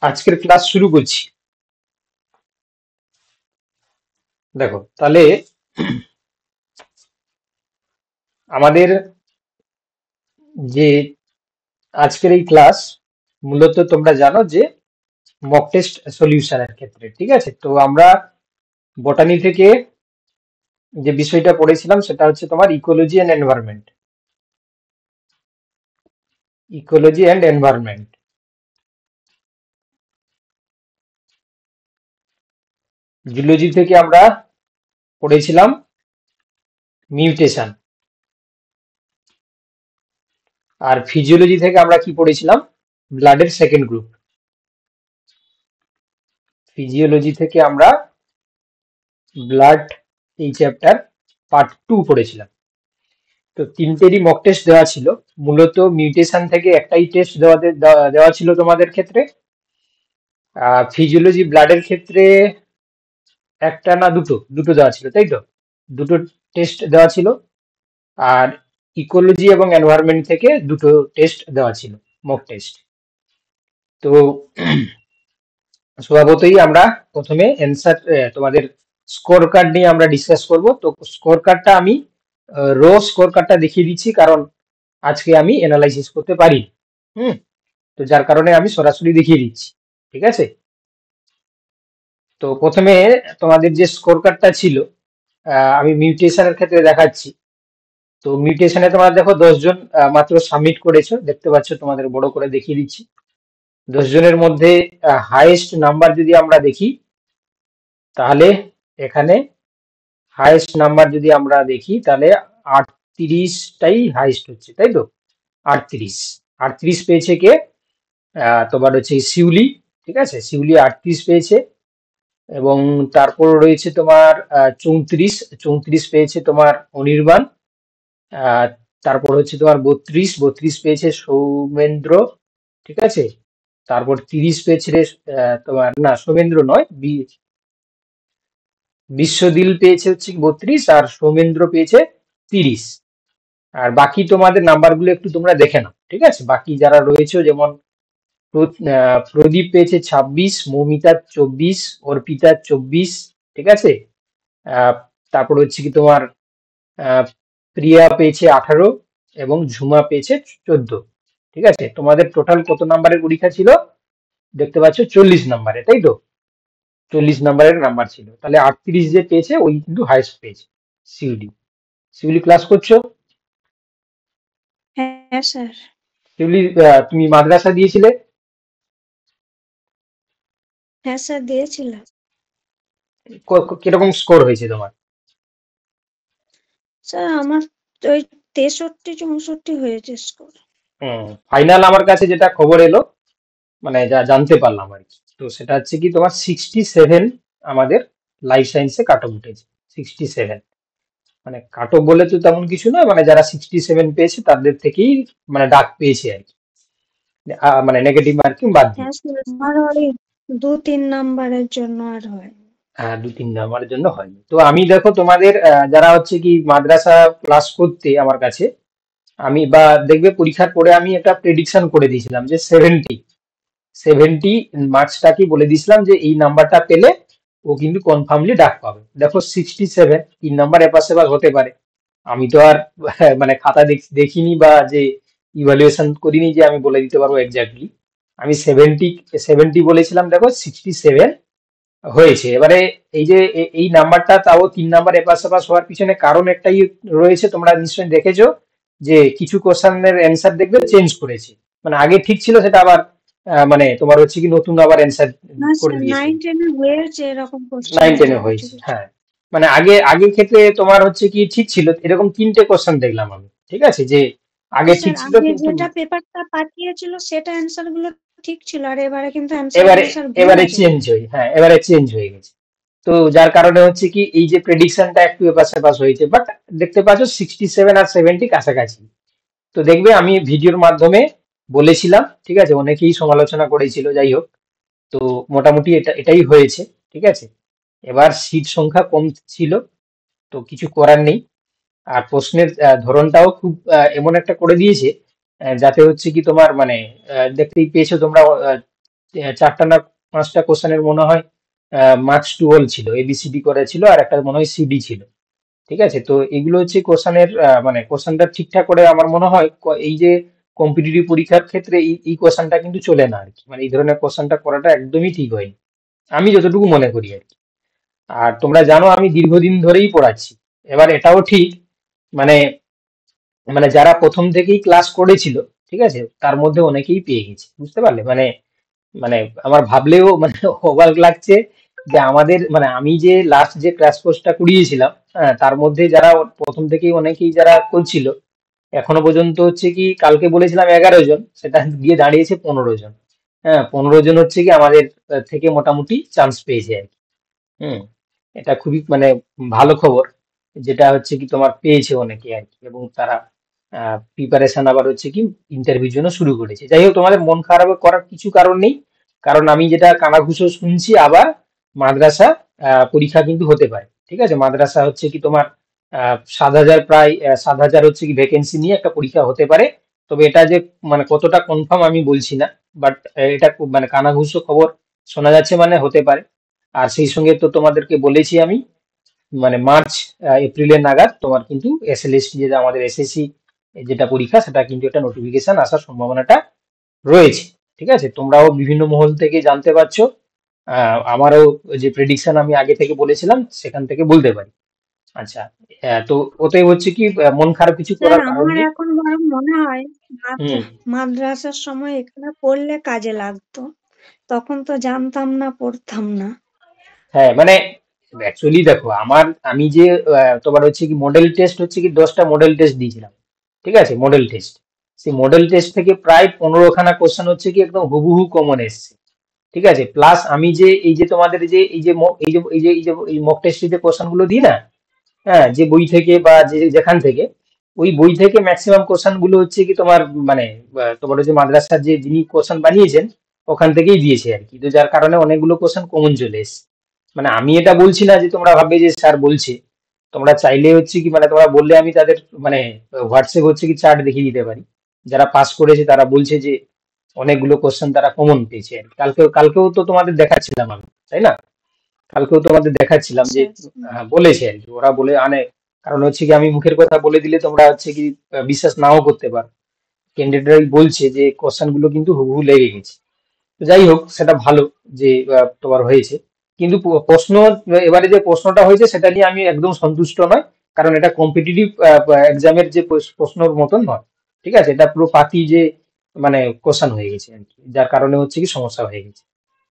আজকের ক্লাস শুরু করছি। দেখো তাহলে আমাদের যে আজকের এই ক্লাস মূলত তোমরা জানো যে মক টেস্ট সলিউশনের ক্ষেত্রে, ঠিক আছে? তো আমরা বটানি থেকে যে বিষয়টা পড়েছিলাম সেটা হচ্ছে তোমার ecology and environment. Ecology and environment. Zoology থেকে আমরা পড়েছিলাম মিউটেশন, আর ফিজিওলজি থেকে আমরা কি পড়েছিলাম? ব্লাডের সেকেন্ড গ্রুপ। ফিজিওলজি থেকে আমরা ব্লাড এই চ্যাপ্টার পার্ট 2 পড়েছিলাম। তো তিনটেরই মক টেস্ট দেওয়া ছিল। মূলত মিউটেশন থেকে একটাই টেস্ট দেওয়া ছিল তোমাদের ক্ষেত্রে। ফিজিওলজি ব্লাডের ক্ষেত্রে একটা না দুটো দুটো দেওয়া ছিল, তাই তো? দুটো টেস্ট দেওয়া ছিল। আর ইকোলজি এবং এনভায়রনমেন্ট থেকে দুটো টেস্ট দেওয়া ছিল, মক টেস্ট। তো স্বভাবতই আমরা প্রথমে অ্যান্সার, তোমাদের স্কোর কার্ড নিয়ে আমরা ডিসকাস করব। তো স্কোর কার্ডটা আমি স্কোর কার্ডটা দেখিয়ে দিচ্ছি, কারণ আজকে আমি অ্যানালাইসিস করতে পারি। হুম। তো যার কারণে আমি সরাসরি দেখিয়ে দিচ্ছি, ঠিক আছে? তো প্রথমে তোমাদের যে স্কোর কার্ডটা ছিল, আমি মিউটেশনের ক্ষেত্রে দেখাচ্ছি। তো মিউটেশনে তোমরা দেখো 10 জন মাত্র সাবমিট করেছো, দেখতে পাচ্ছ, তোমাদের বড় করে দেখিয়ে দিচ্ছি। 10 জনের মধ্যে হাইয়েস্ট নাম্বার যদি আমরা দেখি, তাহলে এখানে হাইয়েস্ট নাম্বার যদি আমরা দেখি তাহলে 38টাই হাইয়েস্ট হচ্ছে, তাই তো? 38 38 পেয়েছে কে? তোমার হচ্ছে শিউলি, ঠিক আছে? শিউলি 38 পেয়েছে। এবং তারপর রয়েছে তোমার 34 34 পেয়েছে তোমার অনির্বাণ। আহ, তারপর হচ্ছে তোমার 32 পেয়েছে সৌমেন্দ্র, ঠিক আছে? তারপর 30 পেয়েছে তোমার, না সৌমেন্দ্র নয়, বিশ্বদিল পেয়েছে হচ্ছে 32, আর সৌমেন্দ্র পেয়েছে 30। আর বাকি তোমাদের নাম্বারগুলো একটু তোমরা দেখে নাও, ঠিক আছে? বাকি যারা রয়েছে, যেমন প্রদীপ পেয়েছে 26, মৌমিতা 24, অর্পিতা 24, ঠিক আছে? আহ, তারপর হচ্ছে কি তোমার আহ, প্রিয়া পেয়েছে 18 এবং ঝুমা পেয়েছে 14, ঠিক আছে? তোমাদের টোটাল কত নাম্বারের পরীক্ষা ছিল? দেখতে পাচ্ছ 40 নাম্বারে, তাই তো? 40 নাম্বারের নাম্বার ছিল, তাহলে 38 যে পেয়েছে ওই কিন্তু হাইস্ট পেয়েছে। শিউলি, শিউলি ক্লাস করছো? হ্যাঁ স্যার। শিউলি, তুমি মাদ্রাসা দিয়েছিলে? হ্যাঁ স্যার দিয়েছিলাম। কিরকম স্কোর হয়েছে তোমার? স্যার আমার ওই 63-64 হয়েছে স্কোর। ফাইনাল আমার কাছে যেটা খবর এলো, মানে যা জানতে পারলাম আর কি, তো সেটা হচ্ছে কি তোমার 67 আমাদের লাইফ সায়েন্সে কাট অফ উঠেছে। 67, মানে কাট অফ বলে তো তেমন কিছু নয়, মানে যারা 67 পেয়েছে তাদের থেকেই মানে ডাক পেয়েছে আর কি। মানে নেগেটিভ মার্কিং বাদ দিয়ে। হ্যাঁ স্যার, আমার ওই 2-3 নাম্বারের জন্য আর হয়। 2-3 নাম্বারের জন্য হয়নি। তো আমি দেখো তোমাদের যারা হচ্ছে কি মাদ্রাসা ক্লাস করতে আমার কাছে, আমি বা দেখবে পরীক্ষার পরে আমি একটা প্রেডিকশন করে দিয়েছিলাম যে 70 মার্কসটা কি বলে দিয়েছিলাম যে এই নাম্বারটা পেলে ও কিন্তু কনফার্মলি ডাক পাবে। দেখো 67, 3 নাম্বার এপাশ সেপাশ হতে পারে। আমি তো আর মানে খাতা দেখিনি বা যে ইভালুয়েশন করিনি যে আমি বলে দিতে পারবো এক্স্যাক্টলি। আমি 70 বলেছিলাম, দেখো 67 হয়েছে। এবারে এই যে এই নাম্বারটা, তাও 3 নাম্বার এপাশ সেপাশ হওয়ার পিছনে কারণ একটাই রয়েছে, তোমরা নিশ্চয়ই দেখেছো যে কিছু কোশ্চেনের অ্যান্সার দেখবে চেঞ্জ করেছে। মানে আগে ঠিক ছিল, সেটা আবার মানে তোমার হচ্ছে কি নতুন আবার অ্যান্সার না করে স্যার, দিয়েছে। 9-10 হয়েছে এরকম কোশ্চেন 9-10 কিছু হয়েছে, কিছু। হ্যাঁ। মানে আগের ক্ষেত্রে তোমার হচ্ছে কি ঠিক ছিল, এরকম 3টে কোশ্চেন দেখলাম আমি, ঠিক আছে? যে আগে হ্যাঁ ঠিক স্যার, ছিল আগে কিন্তু যেটা পেপারটা পাঠিয়েছিল সেটা অ্যান্সার গুলো ঠিক ছিল, আর এবারে কিন্তু অ্যান্সার এবারে গুলো স্যার ভুল এবারে আছে। চেঞ্জ হয়ে, হ্যাঁ, এবারে চেঞ্জ হয়ে গেছে। তো যার কারণে হচ্ছে কি এই যে প্রেডিকশনটা একটু এপাশ সেপাশ হয়েছে, বাট দেখতে পাচ্ছ 67 আর 70 কাছাকাছি। তো দেখবে আমি ভিডিওর মাধ্যমে বলেছিলাম, ঠিক আছে? অনেকেই সমালোচনা করেছিল, যাই হোক। তো মোটামুটি এটাই হয়েছে, ঠিক আছে? এবার সিট সংখ্যা কম ছিল, তো কিছু করার নেই। আর প্রশ্নের ধরনটাও খুব এমন একটা করে দিয়েছে, যাতে হচ্ছে কি তোমার মানে দেখতেই পেয়েছো তোমরা, চারটা না পাঁচটা কোশ্চেনের মনে হয় মার্কস টু অল ছিল, এবিসিডি করা ছিল, আর একটা মনে হয় সিডি ছিল। ঠিক আছে, তো এগুলো হচ্ছে কোশ্চেনের মানে কোশ্চেনটা ঠিকঠাক করে আমার মনে হয় এই যে কম্পিটিটিভ পরীক্ষার ক্ষেত্রে এই কোশ্চেনটা কিন্তু চলে না আর কি, মানে এই ধরনের কোশ্চেনটা করাটা একদমই ঠিক হয়নি, আমি যতটুকু মনে করি আর কি। আর তোমরা জানো আমি দীর্ঘদিন ধরেই পড়াচ্ছি। এবার এটাও ঠিক, মানে মানে যারা প্রথম থেকেই ক্লাস করেছিল, ঠিক আছে, তার মধ্যে অনেকেই পেয়ে গেছে, বুঝতে পারলে? মানে মানে আমার ভাবলেও মানে অবাক লাগছে যে আমাদের মানে আমি যে লাস্ট যে ক্র্যাশ কোর্সটা করিয়েছিলাম, হ্যাঁ, তার মধ্যে যারা প্রথম থেকেই অনেকেই যারা করছিল, এখনো পর্যন্ত হচ্ছে কি কালকে বলেছিলাম 11 জন, সেটা গিয়ে দাঁড়িয়েছে 15 জন। হ্যাঁ, 15 জন হচ্ছে কি আমাদের থেকে মোটামুটি চান্স পেয়েছে আর কি। হুম, এটা খুবই মানে ভালো খবর, যেটা হচ্ছে কি তোমার পেয়েছে অনেকে আর কি, এবং তারা প্রিপারেশন আবার হচ্ছে কি ইন্টারভিউর জন্য শুরু করেছে। যাই হোক, তোমাদের মন খারাপ করার কিছু কারণ নেই, কারণ আমি যেটা কানাঘুষো শুনছি আবার মাদ্রাসা পরীক্ষা কিন্তু হতে পারে। ঠিক আছে, মাদ্রাসা হচ্ছে কি তোমার 7,000, প্রায় 7,000 হচ্ছে কি ভ্যাকেন্সি নিয়ে একটা পরীক্ষা হতে পারে। তবে এটা যে মানে কতটা কনফার্ম আমি বলছি না, বাট এটা খুব মানে কানাঘুষো খবর শোনা যাচ্ছে, মানে হতে পারে। আর সেই সঙ্গে তো তোমাদেরকে বলেছি আমি, মানে মার্চ এপ্রিলের নাগাদ তোমার কিন্তু এসএলএসটি, যেটা আমাদের এসএসসি যেটা পরীক্ষা, সেটা কিন্তু একটা নোটিফিকেশন আসার সম্ভাবনাটা রয়েছে। ঠিক আছে, তোমরাও বিভিন্ন মহল থেকে জানতে পারছো, আমারও যে প্রেডিকশন আমি আগে থেকে বলেছিলাম সেখান থেকে বলতে পারি। আচ্ছা, তো ওতে হচ্ছে কি মন খারাপ কিছু স্যার করার কারণ আমার নেই। এখন বরং মনে হয় হুম। মাদ্রাসার সময় এখানে পড়লে কাজে লাগতো, তখন তো জানতাম না, পড়তাম না। হ্যাঁ, মানে অ্যাকচুয়ালি দেখো আমি যে তোমার হচ্ছে কি মডেল টেস্ট হচ্ছে কি 10টা মডেল টেস্ট দিয়েছিলাম। ঠিক আছে, মডেল টেস্ট, সেই মডেল টেস্ট থেকে প্রায় 15খানা কোশ্চেন হচ্ছে কি একদম হুবহু কমন এসছে। ঠিক আছে, প্লাস আমি যে এই যে তোমাদের যে এই যে এই মক টেস্টে যে কোশ্চেন গুলো দিই না, হ্যাঁ, যে বই থেকে বা যে যেখান থেকে, ওই বই থেকে ম্যাক্সিমাম কোশ্চেন গুলো হচ্ছে কি তোমার মানে তোমার হচ্ছে মাদ্রাসার যে যিনি কোশ্চেন বানিয়েছেন ওখান থেকেই দিয়েছে আর কি, তো যার কারণে অনেকগুলো কোশ্চেন কমন চলে এসেছে। মানে আমি এটা বলছি না যে তোমরা ভাববে যে স্যার বলছে, তোমরা চাইলে হচ্ছে কি মানে তোমরা বললে আমি তাদের মানে হোয়াটসঅ্যাপ হচ্ছে কি চার্ট দেখিয়ে দিতে পারি, যারা পাস করেছে তারা বলছে যে অনেকগুলো কোশ্চেন তারা কমন পেয়েছে আর কি। কালকেও তো তোমাদের দেখাচ্ছিলাম আমি, তাই না? কালকেও তোমাদের দেখাচ্ছিলাম যে আচ্ছা। বলেছে আর কি, ওরা বলে আনে। কারণ হচ্ছে কি আমি মুখের কথা বলে দিলে তোমরা হচ্ছে কি বিশ্বাস নাও করতে পারো, ক্যান্ডিডেটরাই বলছে যে কোশ্চেন গুলো কিন্তু হুবহু লেগে গেছে। তো যাই হোক, সেটা ভালো যে তোমার হয়েছে। কিন্তু প্রশ্ন, এবারে যে প্রশ্নটা হয়েছে সেটা নিয়ে আমি একদম সন্তুষ্ট নয়, কারণ এটা কম্পিটিটিভ এক্সামের যে প্রশ্নর মতন নয়। ঠিক আছে, এটা পুরো পাতি যে মানে কোশ্চেন হয়ে গেছে আর কি, যার কারণে হচ্ছে কি সমস্যা হয়ে গেছে,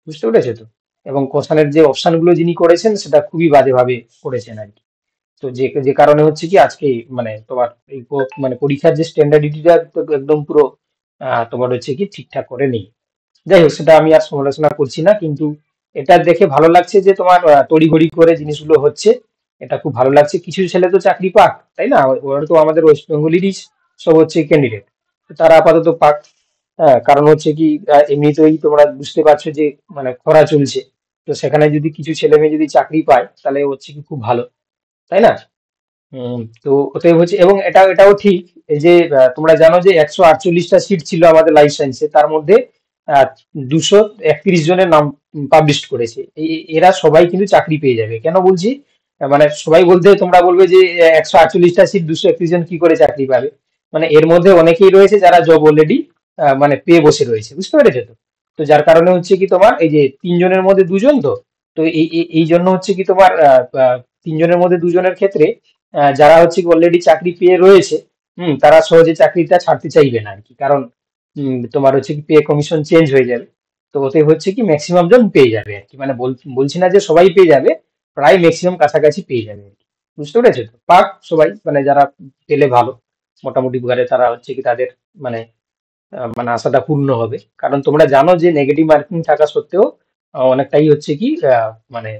বুঝতে পেরেছো তো? এবং কোশ্চেনের যে অপশন গুলো যিনি করেছেন সেটা খুবই বাজেভাবে করেছেন আর কি। তো যে যে কারণে হচ্ছে কি আজকে মানে তোমার এই মানে পরীক্ষার যে স্ট্যান্ডার্ডিটিটা একদম পুরো তোমার হচ্ছে কি ঠিকঠাক করে নেই। যাই হোক, সেটা আমি আর সমালোচনা করছি না, কিন্তু এটা দেখে ভালো লাগছে যে তোমার তড়িঘড়ি করে জিনিসগুলো হচ্ছে, এটা খুব ভালো লাগছে। কিছু ছেলে তো চাকরি পাক, তাই না? ওরা তো আমাদের ওয়েস্ট বেঙ্গলেরই সব হচ্ছে ক্যান্ডিডেট, তারা আপাতত পাক। হ্যাঁ, কারণ হচ্ছে কি এমনিতেই তোমরা বুঝতে পারছো যে মানে খরা চলছে, তো সেখানে যদি কিছু ছেলে মেয়ে যদি চাকরি পায় তাহলে হচ্ছে কি খুব ভালো, তাই না? তো ওটাই হচ্ছে, এবং এটাও ঠিক, এই যে তোমরা জানো যে 148টা সিট ছিল আমাদের লাইফ সায়েন্সে, তার মধ্যে 231 জনের নাম পাবলিশ করেছে। এরা সবাই কিন্তু চাকরি পেয়ে যাবে। কেন বলছি? মানে সবাই বলতে তোমরা বলবে যে 148টা সিট 231 জন কি করে চাকরি পাবে? মানে এর মধ্যে অনেকেই রয়েছে যারা জব অলরেডি মানে পেয়ে বসে রয়েছে, বুঝতে পেরেছো তো? তো যার কারণে হচ্ছে কি তোমার এই যে 3 জনের মধ্যে 2 জন, তো তো এই জন্য হচ্ছে কি তোমার 3 জনের মধ্যে 2 জনের ক্ষেত্রে যারা হচ্ছে অলরেডি চাকরি পেয়ে রয়েছে, তারা সহজে চাকরিটা ছাড়তে চাইবে না আর কি, কারণ তোমার হচ্ছে কি পে কমিশন চেঞ্জ হয়ে যাবে। তো ওতে হচ্ছে কি ম্যাক্সিমাম জন পেয়ে যাবে আর কি, মানে বলছি না যে সবাই পেয়ে যাবে, প্রায় ম্যাক্সিমাম কাছাকাছি পেয়ে যাবে আর কি। বুঝতে পেরেছো তো? পাক সবাই, মানে যারা পেলে ভালো, মোটামুটি ঘরে তারা হচ্ছে কি তাদের মানে মানে আশাটা পূর্ণ হবে। কারণ তোমরা জানো যে নেগেটিভ মার্কিং থাকা সত্ত্বেও অনেকটাই হচ্ছে কি মানে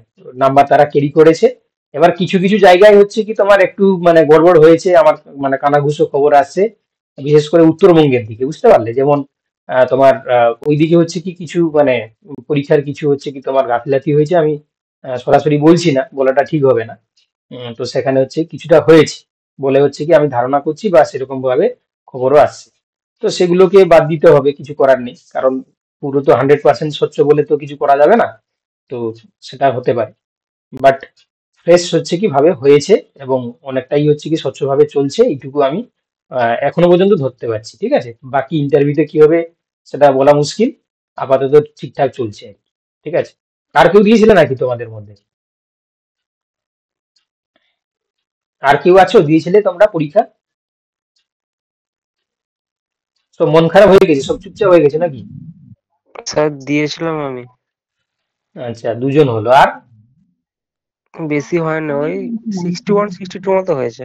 নাম্বার তারা ক্যারি করেছে। এবার কিছু কিছু জায়গায় হচ্ছে কি তোমার একটু মানে গড়বড় হয়েছে, আমার মানে কানাঘুষো খবর আসছে, বিশেষ করে উত্তরবঙ্গের দিকে, বুঝতে পারলে? যেমন তোমার ওইদিকে হচ্ছে কি কিছু মানে পরীক্ষার কিছু হচ্ছে কি তোমার গাফিলাতি হয়েছে, আমি সরাসরি বলছি না, বলাটা ঠিক হবে না। তো সেখানে হচ্ছে কিছুটা হয়েছে বলে হচ্ছে কি আমি ধারণা করছি, বা সেরকম ভাবে খবরও আসছে। তো সেগুলোকে বাদ দিতে হবে, কিছু করার নেই, কারণ পুরো তো 100% স্বচ্ছ বলে তো কিছু করা যাবে না। তো সেটা হতে পারে, বাট ফ্রেশ হচ্ছে কি ভাবে হয়েছে, এবং অনেকটাই হচ্ছে কি স্বচ্ছভাবে চলছে, এইটুকু আমি এখনো পর্যন্ত ধরতে পারছি। ঠিক আছে, বাকি ইন্টারভিউতে কি হবে সেটা বলা মুশকিল। আপাতত ঠিকঠাক চলছে আর কি। ঠিক আছে, আর কেউ দিয়েছিলে নাকি তোমাদের মধ্যে? আর কেউ আছো দিয়েছিলে তোমরা পরীক্ষা? সব মন খারাপ হয়ে গেছে, সব চুপচাপ হয়ে গেছে নাকি? স্যার দিয়েছিলাম আমি। আচ্ছা, দুজন হলো। আর বেশি হয় না, ওই 61 62 মতো হয়েছে।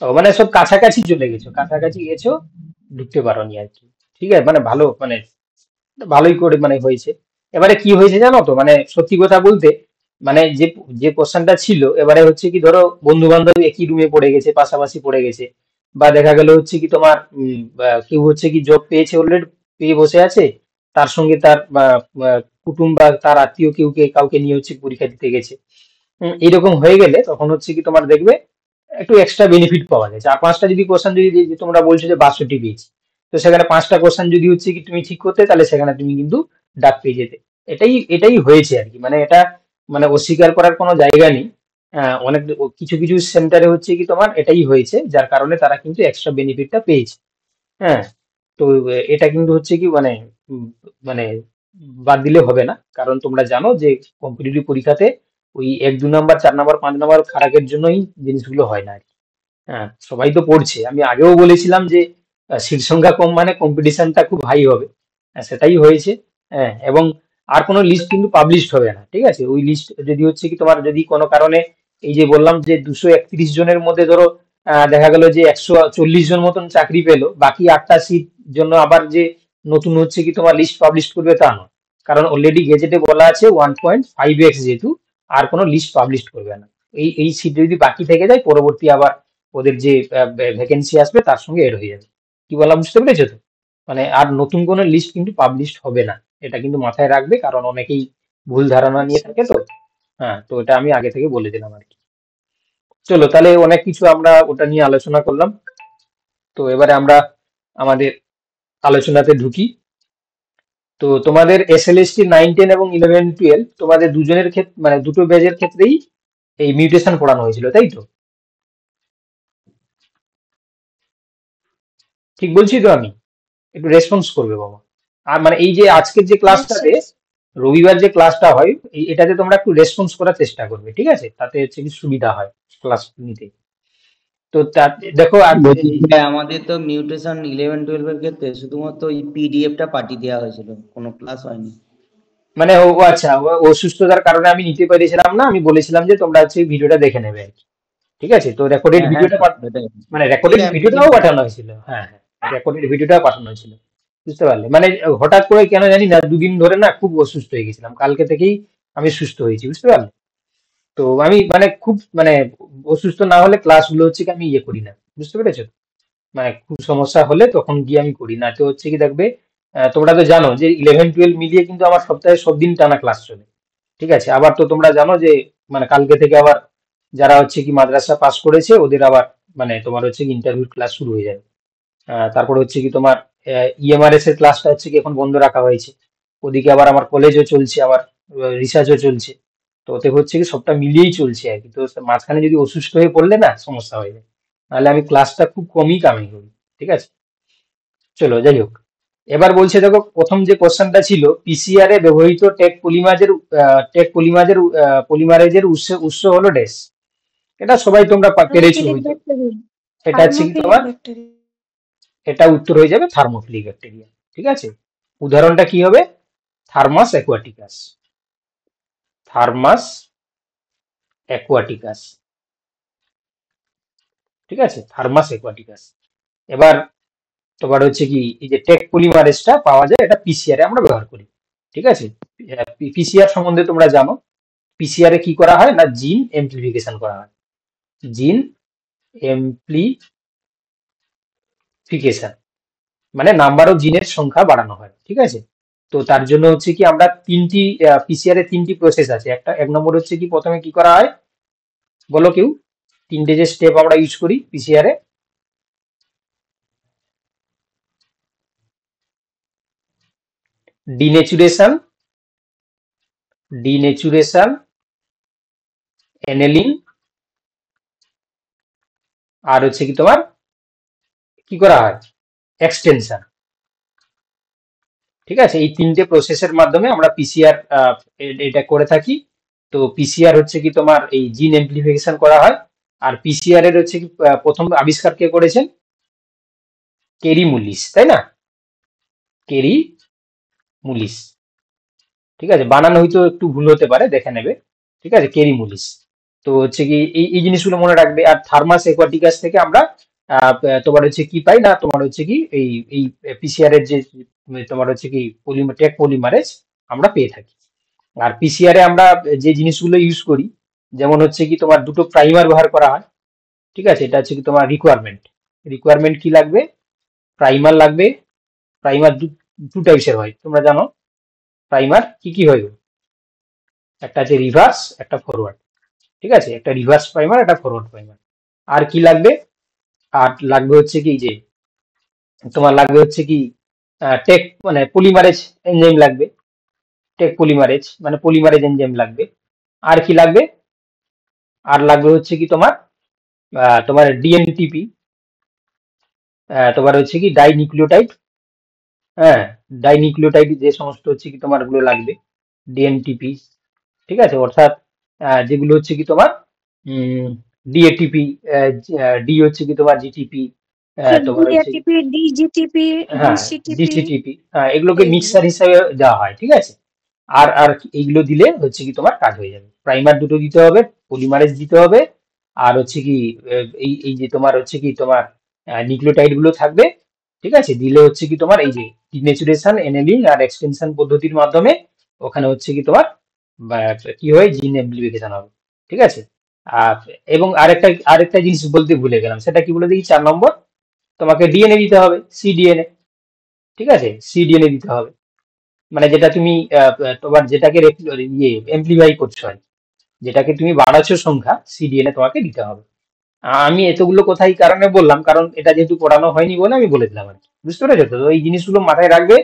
মানে সব কাছাকাছি চলে গেছো, কাছাকাছি গেছো, ঢুকতে পারোনি আর কি। ঠিক আছে, মানে ভালো, মানে ভালোই করে মানে হয়েছে। এবারে কি হয়েছে জানো তো, মানে সত্যি কথা বলতে, মানে যে যে কোশ্চেনটা ছিল, এবারে হচ্ছে কি ধরো বন্ধু বান্ধব একই রুমে পড়ে গেছে, পাশাপাশি পড়ে গেছে, বা দেখা গেল হচ্ছে কি তোমার কেউ হচ্ছে কি জব পেয়েছে, অলরেডি পেয়ে বসে আছে, তার সঙ্গে তার কুটুম বা তার আত্মীয় কাউকে নিয়ে হচ্ছে পরীক্ষা দিতে গেছে। এরকম হয়ে গেলে তখন হচ্ছে কি তোমার দেখবে একটু এক্সট্রা বেনিফিট পাওয়া যায়। চার পাঁচটা যদি কোশ্চেন যদি যে তোমরা বলছো যে 62 পেয়েছি, তো সেখানে পাঁচটা কোশ্চেন যদি হচ্ছে কি তুমি ঠিক করতে, তাহলে সেখানে তুমি কিন্তু ডাক পেয়ে যেতে। এটাই এটাই হয়েছে আর কি, মানে এটা মানে অস্বীকার করার কোনো জায়গা নেই। অনেক কিছু কিছু সেন্টারে হচ্ছে কি তোমার এটাই হয়েছে, যার কারণে তারা কিন্তু এক্সট্রা বেনিফিটটা পেয়েছে। হ্যাঁ, তো এটা কিন্তু হচ্ছে কি মানে উম, মানে বাদ দিলে হবে না, কারণ তোমরা জানো যে কম্পিটিটিভ পরীক্ষাতে ওই 1 2 নাম্বার 4 নাম্বার 5 নাম্বার খারাপের জন্যই জিনিসগুলো হয় না আর কি। হ্যাঁ, সবাই তো পড়ছে, আমি আগেও বলেছিলাম যে সিট সংখ্যা কম মানে কম্পিটিশনটা খুব হাই হবে। সেটাই হয়েছে। হ্যাঁ, এবং আর কোনো লিস্ট কিন্তু পাবলিশড হবে না। ঠিক আছে, ওই লিস্ট যদি হচ্ছে কি তোমার যদি কোনো কারণে এই যে বললাম যে 231 জনের মধ্যে ধরো দেখা গেল যে 140 জন মতন চাকরি পেলো, বাকি 8টা সিট জন্য আবার যে নতুন হচ্ছে কি তোমার লিস্ট পাবলিশ করবে তা নয়, কারণ অলরেডি গেজেটে বলা আছে 1.5x, যেহেতু আর কোনো লিস্ট পাবলিশ করবে না। এই এই সিট যদি বাকি থেকে যায়, পরবর্তী আবার ওদের যে ভ্যাকেন্সি আসবে তার সঙ্গে এড হয়ে যাবে। কি বলা বুঝতে পেরেছো তো? মানে আর নতুন কোনো লিস্ট কিন্তু পাবলিশ হবে না, এটা কিন্তু মাথায় রাখবে, কারণ অনেকেই ভুল ধারণা নিয়ে থাকে তো। হ্যাঁ, তো এটা আমি আগে থেকে বলে দিলাম আর কি। চলো তাহলে, অনেক কিছু আমরা ওটা নিয়ে আলোচনা করলাম। তো এবারে আমরা আমাদের আলোচনাতে ঢুকি। তো তোমাদের এসএলএসটি 9 10 এবং 11 12 তোমাদের দুজনের ক্ষেত্রে, মানে দুটো ব্যাচের ক্ষেত্রেই এই মিউটেশন পড়ানো হয়েছিল, তাই তো? ঠিক বলছি তো আমি? একটু রেসপন্স করবে বাবা। আর মানে এই যে আজকের যে হ্যাঁ ক্লাসটাতে, স্যার। রবিবার যে ক্লাসটা হয়, এটাতে তোমরা একটু রেসপন্স করার চেষ্টা করবে, ঠিক আছে? তাতে হচ্ছে কি সুবিধা হয় ক্লাস নিতে। তো দেখো আর বলছি যে আমাদের তো মিউটেশন 11 12 এর ক্ষেত্রে শুধুমাত্র ওই পিডিএফটা পাঠিয়ে দেওয়া হয়েছিল, কোনো ক্লাস হয়নি। মানে ও আচ্ছা, ও অসুস্থতার কারণে আমি নিতে পেরেছিলাম না, আমি বলেছিলাম যে তোমরা হচ্ছে ভিডিওটা দেখে নেবে আর কি। ঠিক আছে, তো রেকর্ডেড হ্যাঁ হ্যাঁ ভিডিওটা স্যার, সেটাই। মানে ওই রেকর্ডেড আমি ভিডিওটাও পাঠানো হয়েছিল। হ্যাঁ হ্যাঁ, রেকর্ডেড ভিডিওটা পাঠানো হয়েছিল। বুঝতে পারলে? মানে হঠাৎ করে কেন জানি না 2 দিন ধরে না খুব অসুস্থ হয়ে গেছিলাম, কালকে থেকেই আমি সুস্থ হয়েছি। বুঝতে পারলে? তো আমি মানে খুব মানে অসুস্থ না হলে ক্লাসগুলো হচ্ছে কি আমি ইয়ে করি না। বুঝতে পেরেছো? মানে খুব সমস্যা হলে তখন গিয়ে আমি করি না, তো হচ্ছে কি দেখবে তোমরা তো জানো যে 11 12 মিলিয়ে কিন্তু আমার সপ্তাহে সব দিন টানা ক্লাস চলে। ঠিক আছে, আবার তো তোমরা জানো যে মানে কালকে থেকে আবার যারা হচ্ছে কি মাদ্রাসা পাস করেছে ওদের আবার মানে তোমার হচ্ছে কি ইন্টারভিউ ক্লাস শুরু হয়ে যাবে। তারপর হচ্ছে কি তোমার ইএমআরএস এর ক্লাসটা হচ্ছে কি এখন বন্ধ রাখা হয়েছে। ওদিকে আবার আমার কলেজও চলছে, আবার রিসার্চও চলছে। তো ওতে হচ্ছে কি সবটা মিলিয়েই চলছে আর কি। তো মাঝখানে যদি অসুস্থ হয়ে পড়লে না সমস্যা হয়ে যায়, নাহলে আমি ক্লাসটা খুব কমই কামাই করি। ঠিক আছে, চলো যাই হোক। এবার বলছে দেখো, প্রথম যে কোশ্চেনটা ছিল, পিসিআর এ ব্যবহৃত পলিমারেজের উৎস হলো ড্যাশ। এটা সবাই তোমরা পেরেছো থার্মোফিলিক হয়তো। ব্যাকটেরিয়া। এটা হচ্ছে কি থার্মোফিলিক তোমার, ব্যাকটেরিয়া। এটা উত্তর হয়ে যাবে থার্মোফিলিক ব্যাকটেরিয়া। ঠিক আছে, উদাহরণটা কি হবে? থার্মাস অ্যাকুয়াটিকাস। থার্মাস অ্যাকুয়াটিকাস। ঠিক আছে, থার্মাস অ্যাকুয়াটিকাস। এবার তোমার হচ্ছে কি এই যে টেক পলিমারেজটা পাওয়া যায়, এটা পিসিআর এ আমরা ব্যবহার করি। ঠিক আছে, পিসিআর সম্বন্ধে তোমরা জানো। পিসিআর এ কি করা হয় না, জিন এমপ্লিফিকেশন করা হয়। জিন এমপ্লিফিকেশন মানে নাম্বার অফ জিনের সংখ্যা বাড়ানো হয়। ঠিক আছে, তো তার জন্য হচ্ছে কি আমরা তিনটি পিসিআর এর তিনটি প্রসেস আছে। এক নম্বর হচ্ছে কি প্রথমে কি করা হয় বলো কেউ, তিনটে যে স্টেপ আমরা ইউজ করি পিসিআর এ। ডিনেচুরেশন, এনেলিং, আর হচ্ছে কি তোমার কি করা হয়, এক্সটেনশন। ঠিক আছে, এই তিনটে প্রসেসের মাধ্যমে আমরা পিসিআর এটা করে থাকি। তো পিসিআর হচ্ছে কি তোমার এই জিন এমপ্লিফিকেশন করা হয়। আর পিসিআর এর হচ্ছে কি প্রথম আবিষ্কার কে করেছেন, কেরি মুলিস, তাই না, কেরি মুলিস। ঠিক আছে, বানান হয়তো একটু ভুল হতে পারে, দেখে নেবে। ঠিক আছে, কেরি মুলিস। তো হচ্ছে কি এই জিনিসগুলো মনে রাখবে। আর থার্মাস অ্যাকুয়াটিকাস থেকে আমরা তোমার হচ্ছে কি পাই না, তোমার হচ্ছে কি এই পিসিআর এর যে তোমার হচ্ছে কি টেক পলিমারেজ আমরা পেয়ে থাকি। আর পিসিআর এ আমরা যে জিনিসগুলো ইউজ করি, যেমন হচ্ছে কি তোমার দুটো প্রাইমার ব্যবহার করা হয়। ঠিক আছে, এটা হচ্ছে কি তোমার রিকোয়ারমেন্ট কি লাগবে, প্রাইমার লাগবে। প্রাইমার দু টাইপসের হয়, তোমরা জানো। প্রাইমার কি কি হয়, একটা আছে রিভার্স, একটা ফরওয়ার্ড। ঠিক আছে, একটা রিভার্স প্রাইমার, একটা ফরওয়ার্ড প্রাইমার। আর কি লাগবে, আর লাগবে হচ্ছে কি যে তোমার লাগবে হচ্ছে কি টেক মানে পলিমারেজ এনজাইম লাগবে। টেক পলিমারেজ মানে পলিমারেজ এনজাইম লাগবে। আর কি লাগবে, আর লাগবে হচ্ছে কি তোমার তোমার ডিএনটিপি, তোমার হচ্ছে কি ডাইনিউক্লিওটাইড। হ্যাঁ, ডাইনিউক্লিওটাইড যে সমস্ত হচ্ছে কি তোমার গুলো লাগবে, ডিএনটিপি। ঠিক আছে, অর্থাৎ যেগুলো হচ্ছে কি তোমার ডিএটিপি, ডি হচ্ছে কি তোমার জিটিপি, তোমার হচ্ছে ডিএটিপি, ডিজিটিপি, হ্যাঁ ডিসিটিপি। ডিসিটিপি, এগুলোকে এইগুলো মিক্সার হিসাবে দেওয়া হয়। ঠিক আছে, আর আর এইগুলো দিলে হচ্ছে কি তোমার কাজ হয়ে যাবে। প্রাইমার দুটো দিতে হবে, পলিমারেজ দিতে হবে, আর হচ্ছে কি এই এই যে তোমার হচ্ছে কি তোমার নিউক্লিওটাইড গুলো থাকবে। ঠিক আছে, দিলে হচ্ছে কি তোমার এই যে ডিনেচুরেশন, এনেলিং আর এক্সটেনশন পদ্ধতির মাধ্যমে ওখানে হচ্ছে কি তোমার কি হয়, জিন এমপ্লিফিকেশন হবে। ঠিক আছে, আর এবং আরেকটা জিনিস বলতে ভুলে গেলাম, সেটা কি বলে দেখি, 4 নম্বর তোমাকে ডিএনএ দিতে হবে, সিডিএনএ। ঠিক আছে, সিডিএনএ দিতে হবে, মানে যেটা তুমি তোমার যেটাকে ইয়ে এমপ্লিফাই করছো আর কি, যেটাকে তুমি বাড়াচ্ছ সংখ্যা, সিডিএনএ তোমাকে দিতে হবে। আমি এতগুলো কথা এই কারণে বললাম, কারণ এটা যেহেতু পড়ানো হয়নি বলে আমি বলে দিলাম আর কি। বুঝতে পেরেছো তো? তো এই জিনিসগুলো মাথায় রাখবে,